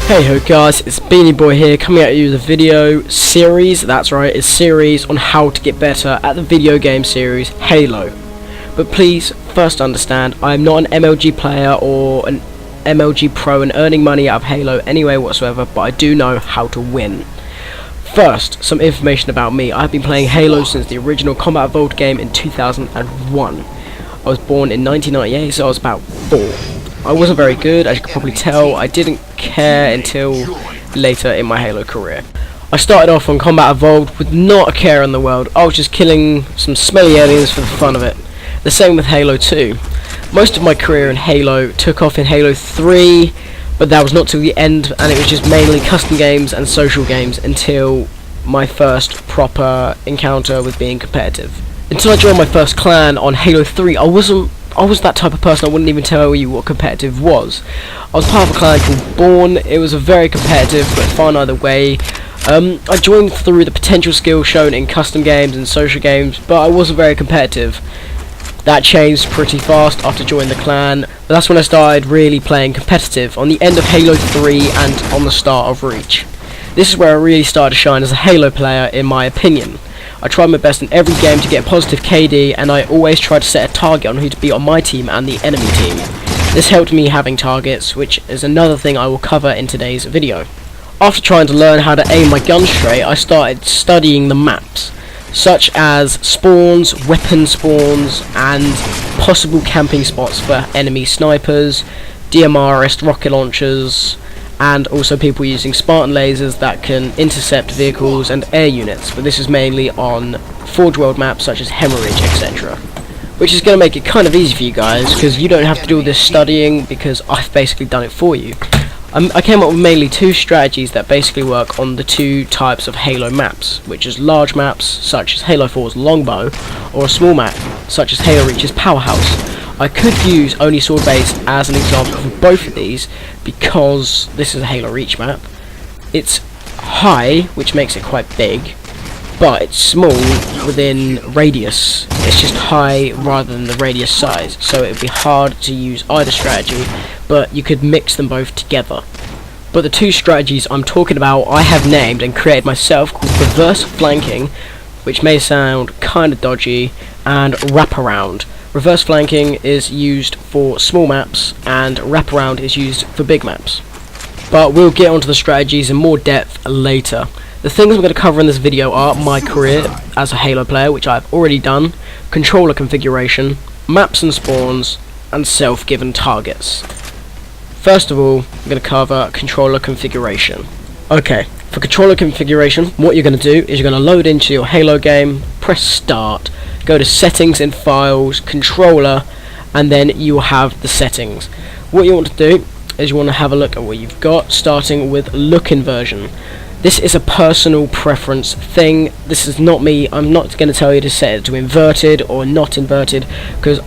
Hey ho guys, it's Beanie Boy here coming at you with a video series, that's right, a series on how to get better at the video game series Halo. But please, first understand, I'm not an MLG player or an MLG pro and earning money out of Halo anyway whatsoever, but I do know how to win. First, some information about me. I've been playing Halo since the original Combat Evolved game in 2001. I was born in 1998, so I was about 4. I wasn't very good, as you can probably tell. I didn't care until later in my Halo career. I started off on Combat Evolved with not a care in the world. I was just killing some smelly aliens for the fun of it. The same with Halo 2. Most of my career in Halo took off in Halo 3, but that was not till the end, and it was just mainly custom games and social games until my first proper encounter with being competitive. Until I joined my first clan on Halo 3, I was that type of person. I wouldn't even tell you what competitive was. I was part of a clan called Born. It was a very competitive but fun either way. I joined through the potential skill shown in custom games and social games, but I wasn't very competitive. That changed pretty fast after joining the clan, but that's when I started really playing competitive, on the end of Halo 3 and on the start of Reach. This is where I really started to shine as a Halo player, in my opinion. I tried my best in every game to get a positive KD, and I always tried to set a target on who to beat on my team and the enemy team. This helped me having targets, which is another thing I will cover in today's video. After trying to learn how to aim my gun straight, I started studying the maps, such as spawns, weapon spawns, and possible camping spots for enemy snipers, DMRist rocket launchers, and also people using Spartan lasers that can intercept vehicles and air units, but this is mainly on Forge World maps such as Hemorrhage, etc. Which is going to make it kind of easy for you guys, because you don't have to do all this studying, because I've basically done it for you. I came up with mainly 2 strategies that basically work on the 2 types of Halo maps, which is large maps such as Halo 4's Longbow, or a small map such as Halo Reach's Powerhouse. I could use only Sword Base as an example for both of these, because this is a Halo Reach map. It's high, which makes it quite big, but it's small within radius. It's just high rather than the radius size, so it would be hard to use either strategy, but you could mix them both together. But the 2 strategies I'm talking about I have named and created myself, called reverse flanking, which may sound kind of dodgy, and wraparound. Reverse flanking is used for small maps, and wraparound is used for big maps. But we'll get onto the strategies in more depth later. The things I'm going to cover in this video are my career as a Halo player, which I've already done, controller configuration, maps and spawns, and self-given targets. First of all, I'm going to cover controller configuration. Okay, for controller configuration, what you're going to do is you're going to load into your Halo game, press start, go to settings in files, controller, and then you will have the settings. What you want to do is you want to have a look at what you've got, starting with look inversion. This is a personal preference thing. This is not me. I'm not going to tell you to set it to inverted or not inverted, because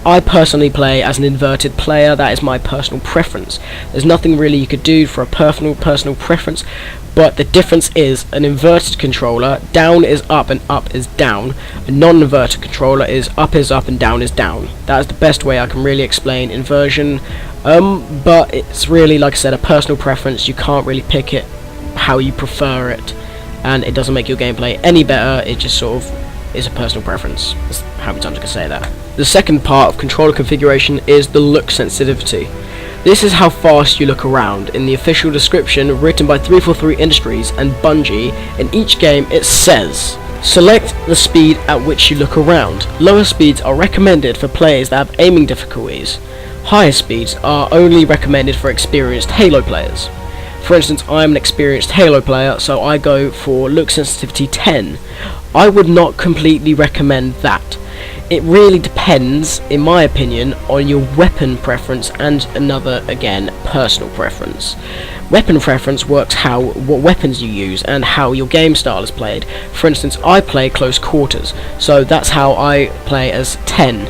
I personally play as an inverted player. That is my personal preference. There's nothing really you could do for a personal preference, but the difference is an inverted controller, down is up and up is down. A non-inverted controller is up and down is down. That is the best way I can really explain inversion, but it's really, like I said, a personal preference. You can't really pick it how you prefer it, and it doesn't make your gameplay any better. It just sort of is a personal preference. That's how many times I can say that. The second part of controller configuration is the look sensitivity. This is how fast you look around. In the official description written by 343 Industries and Bungie, in each game it says, select the speed at which you look around. Lower speeds are recommended for players that have aiming difficulties. Higher speeds are only recommended for experienced Halo players. For instance, I'm an experienced Halo player, so I go for look sensitivity 10. I would not completely recommend that. It really depends, in my opinion, on your weapon preference and another, again, personal preference. Weapon preference works what weapons you use and how your game style is played. For instance, I play close quarters, so that's how I play as 10.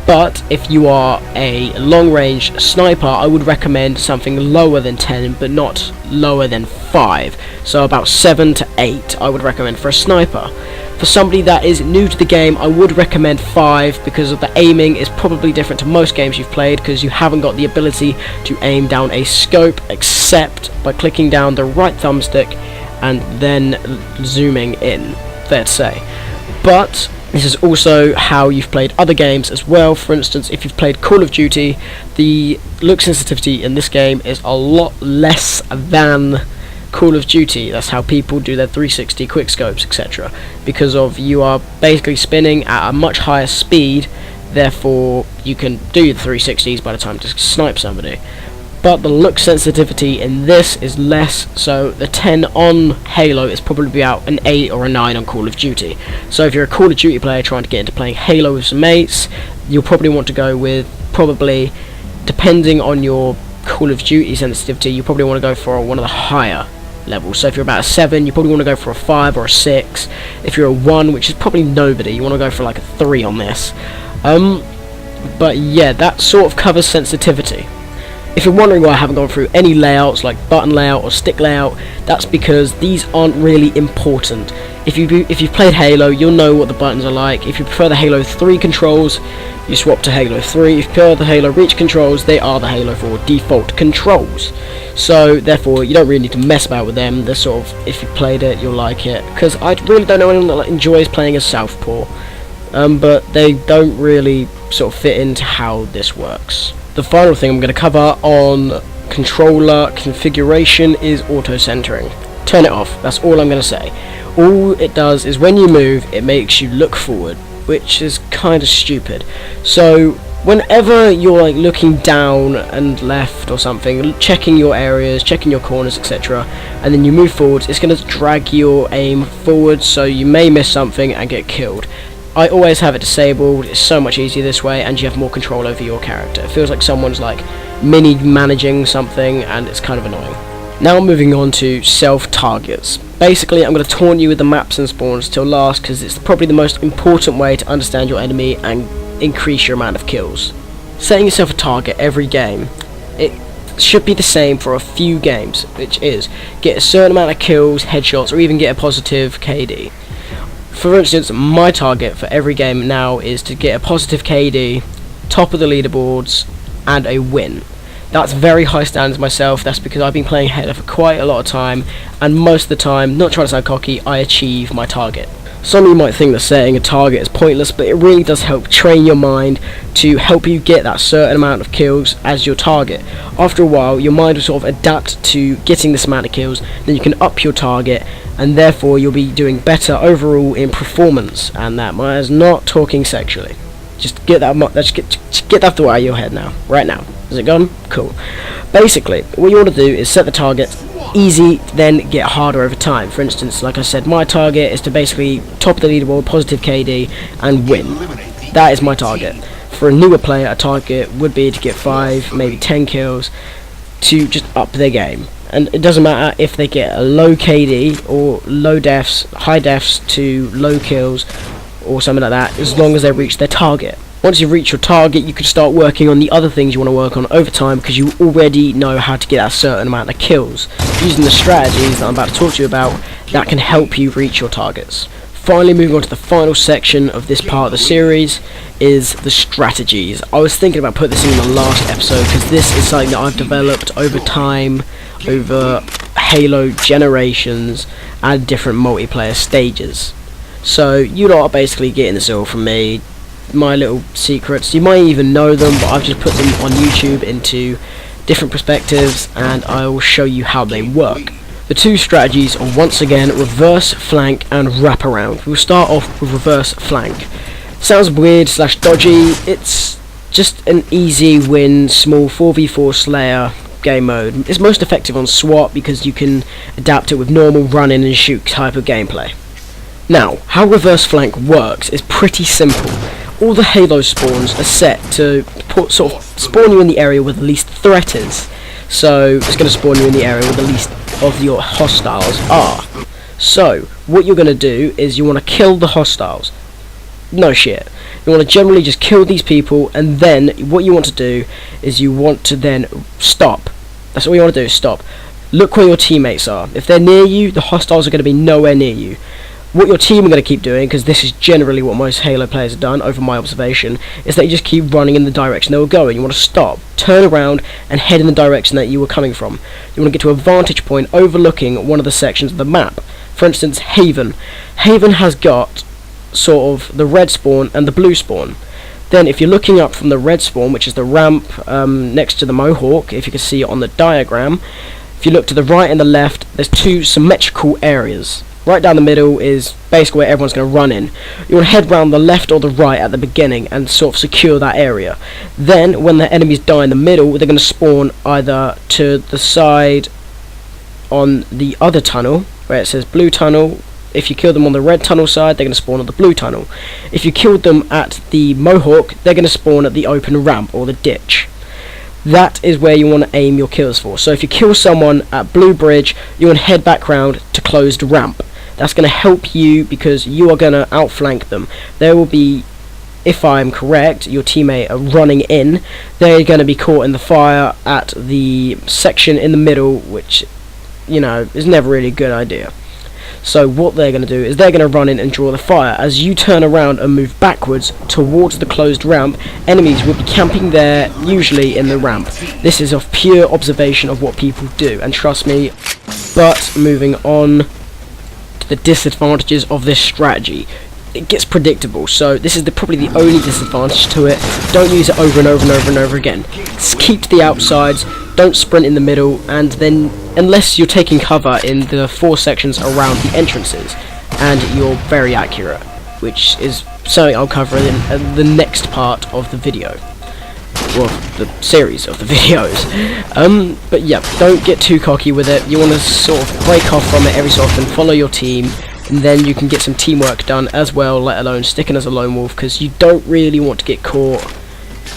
But if you are a long-range sniper, I would recommend something lower than 10, but not lower than 5. So about 7 to 8 I would recommend for a sniper. For somebody that is new to the game, I would recommend 5 because of the aiming is probably different to most games you've played, because you haven't got the ability to aim down a scope except by clicking down the right thumbstick and then zooming in, fair to say. But this is also how you've played other games as well. For instance, if you've played Call of Duty, the look sensitivity in this game is a lot less than Call of Duty. That's how people do their 360 quickscopes, etc. Because of you are basically spinning at a much higher speed, therefore you can do the 360s by the time to snipe somebody. But the look sensitivity in this is less, so the 10 on Halo is probably about an 8 or a 9 on Call of Duty. So if you're a Call of Duty player trying to get into playing Halo with some mates, you'll probably want to go with, probably, depending on your Call of Duty sensitivity, you probably want to go for one of the higher levels. So if you're about a 7, you probably want to go for a 5 or a 6. If you're a 1, which is probably nobody, you want to go for like a 3 on this. But yeah, that sort of covers sensitivity. If you're wondering why I haven't gone through any layouts like button layout or stick layout, that's because these aren't really important. If you've played Halo, you'll know what the buttons are like. If you prefer the Halo 3 controls, you swap to Halo 3. If you prefer the Halo Reach controls, they are the Halo 4 default controls. So therefore, you don't really need to mess about with them. They're sort of, if you played it, you'll like it. Because I really don't know anyone that enjoys playing as Southpaw, but they don't really sort of fit into how this works. The final thing I'm going to cover on controller configuration is auto-centering. Turn it off, that's all I'm going to say. All it does is when you move, it makes you look forward, which is kind of stupid. So whenever you're like looking down and left or something, checking your areas, checking your corners, etc., and then you move forwards, it's going to drag your aim forward, so you may miss something and get killed. I always have it disabled. It's so much easier this way, and you have more control over your character. It feels like someone's like mini managing something, and it's kind of annoying. Now moving on to self-targets. Basically, I'm going to taunt you with the maps and spawns till last, because it's probably the most important way to understand your enemy and increase your amount of kills. Setting yourself a target every game, it should be the same for a few games, which is get a certain amount of kills, headshots, or even get a positive KD. For instance, my target for every game now is to get a positive KD, top of the leaderboards, and a win. That's very high standards myself. That's because I've been playing Halo for quite a lot of time, and most of the time, not trying to sound cocky, I achieve my target. Some of you might think that setting a target is pointless, but it really does help train your mind to help you get that certain amount of kills as your target. After a while, your mind will sort of adapt to getting this amount of kills, then you can up your target, and therefore you'll be doing better overall in performance. And that is not talking sexually. Just get that just get that thought out of your head now, right now. Is it gone? Cool. Basically, what you want to do is set the target easy, then get harder over time. For instance, like I said, my target is to basically top of the leaderboard, positive KD, and win. That is my target. For a newer player, a target would be to get 5, maybe 10 kills to just up their game. And it doesn't matter if they get a low KD or low deaths, high deaths to low kills or something like that, as long as they reach their target. Once you reach your target, you can start working on the other things you want to work on over time, because you already know how to get a certain amount of kills. Using the strategies that I'm about to talk to you about, that can help you reach your targets. Finally, moving on to the final section of this part of the series is the strategies. I was thinking about putting this in the last episode, because this is something that I've developed over time, over Halo generations and different multiplayer stages. So you lot are basically getting this all from me. My little secrets, you might even know them, but I've just put them on YouTube into different perspectives, and I will show you how they work. The two strategies are once again reverse flank and wraparound. We'll start off with reverse flank. Sounds weird / dodgy. It's just an easy win, small 4v4 Slayer game mode. It's most effective on SWAT because you can adapt it with normal run in and shoot type of gameplay. Now, how reverse flank works is pretty simple. All the Halo spawns are set to sort of spawn you in the area where the least threat is. So it's going to spawn you in the area where the least of your hostiles are. So what you're going to do is you want to kill the hostiles. No shit. You want to generally just kill these people, and then what you want to do is you want to then stop. That's all you want to do, is stop. Look where your teammates are. If they're near you, the hostiles are going to be nowhere near you. what your team are going to keep doing, because this is generally what most Halo players have done over my observation, is that you just keep running in the direction they were going. You want to stop, turn around, and head in the direction that you were coming from. You want to get to a vantage point overlooking one of the sections of the map. For instance, Haven. Haven has got sort of the red spawn and the blue spawn. Then if you're looking up from the red spawn, which is the ramp next to the Mohawk, if you can see it on the diagram, if you look to the right and the left, there's two symmetrical areas. Right down the middle is basically where everyone's going to run in. You want to head round the left or the right at the beginning and sort of secure that area. Then, when the enemies die in the middle, they're going to spawn either to the side on the other tunnel, where it says blue tunnel. If you kill them on the red tunnel side, they're going to spawn on the blue tunnel. If you killed them at the Mohawk, they're going to spawn at the open ramp or the ditch. That is where you want to aim your kills for. So if you kill someone at Blue Bridge, you want to head back round to closed ramp. That's going to help you because you are going to outflank them. There will be, if I'm correct, your teammate are running in. They're going to be caught in the fire at the section in the middle, which, you know, is never really a good idea. So what they're going to do is they're going to run in and draw the fire. As you turn around and move backwards towards the closed ramp, enemies will be camping there, usually in the ramp. This is of pure observation of what people do, and trust me. But moving on to the disadvantages of this strategy. It gets predictable, so this is probably the only disadvantage to it. Don't use it over and over and over and over again. Just keep to the outsides, don't sprint in the middle, and then, unless you're taking cover in the 4 sections around the entrances, and you're very accurate, which is something I'll cover in the next part of the video. Well, the series of the videos. But yeah, don't get too cocky with it. You want to sort of break off from it every so often, follow your team, and then you can get some teamwork done as well, let alone sticking as a lone wolf, because you don't really want to get caught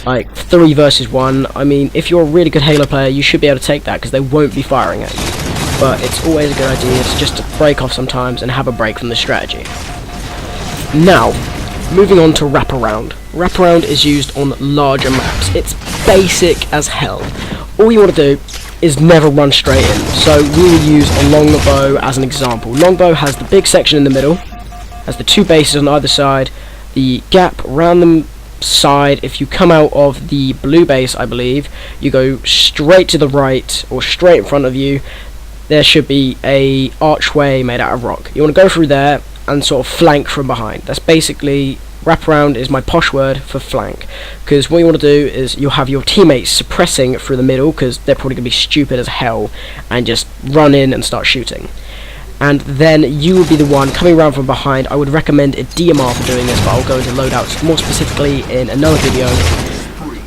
like 3 versus 1. I mean, if you're a really good Halo player, you should be able to take that because they won't be firing at you. But it's always a good idea to just to break off sometimes and have a break from the strategy. Now, moving on to wraparound. Wraparound is used on larger maps. It's basic as hell. All you want to do is never run straight in. So we will use a longbow as an example. Longbow has the big section in the middle, has the 2 bases on either side, the gap around the side. If you come out of the blue base, I believe, you go straight to the right or straight in front of you. There should be a archway made out of rock. You want to go through there and sort of flank from behind. That's basically, wraparound is my posh word for flank, because what you want to do is you'll have your teammates suppressing through the middle, because they're probably going to be stupid as hell and just run in and start shooting. And then you will be the one coming around from behind. I would recommend a DMR for doing this, but I'll go into loadouts more specifically in another video.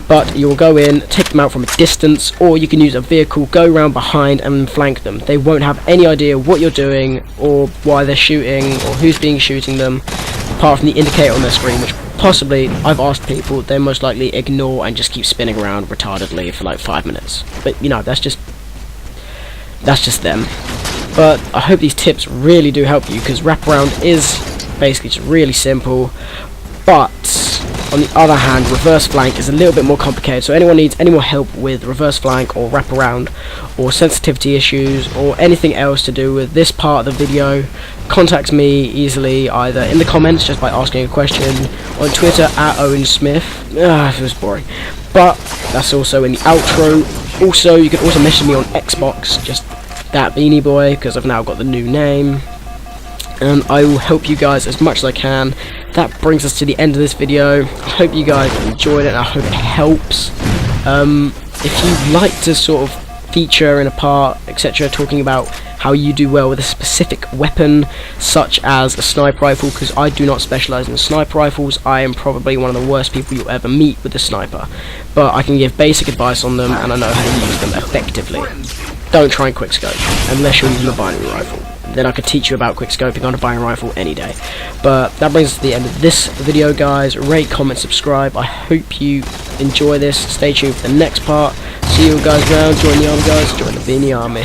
But you will go in, take them out from a distance, or you can use a vehicle, go around behind and flank them. They won't have any idea what you're doing, or why they're shooting, or who's shooting them, apart from the indicator on their screen, which possibly, I've asked people, they most likely ignore and just keep spinning around retardedly for like 5 minutes. But, you know, that's just them. But I hope these tips really do help you, because wraparound is basically just really simple. But on the other hand, reverse flank is a little bit more complicated, so anyone needs any more help with reverse flank or wraparound or sensitivity issues or anything else to do with this part of the video, contact me easily either in the comments just by asking a question, on Twitter at Owen Smith. It was boring, but that's also in the outro. Also, you can also message me on Xbox, just that Beanie Boy, because I've now got the new name, and I will help you guys as much as I can. That brings us to the end of this video. I hope you guys enjoyed it, and I hope it helps. If you'd like to sort of feature in a part, etc., talking about how you do well with a specific weapon, such as a sniper rifle, because I do not specialise in sniper rifles. I am probably one of the worst people you'll ever meet with a sniper, but I can give basic advice on them, and I know how to use them effectively. Don't try and quickscope, unless you're using a binary rifle. Then I could teach you about quickscoping on a binary rifle any day. But that brings us to the end of this video, guys. Rate, comment, subscribe. I hope you enjoy this. Stay tuned for the next part. See you guys around. Join the army, guys. Join the Beanie Army.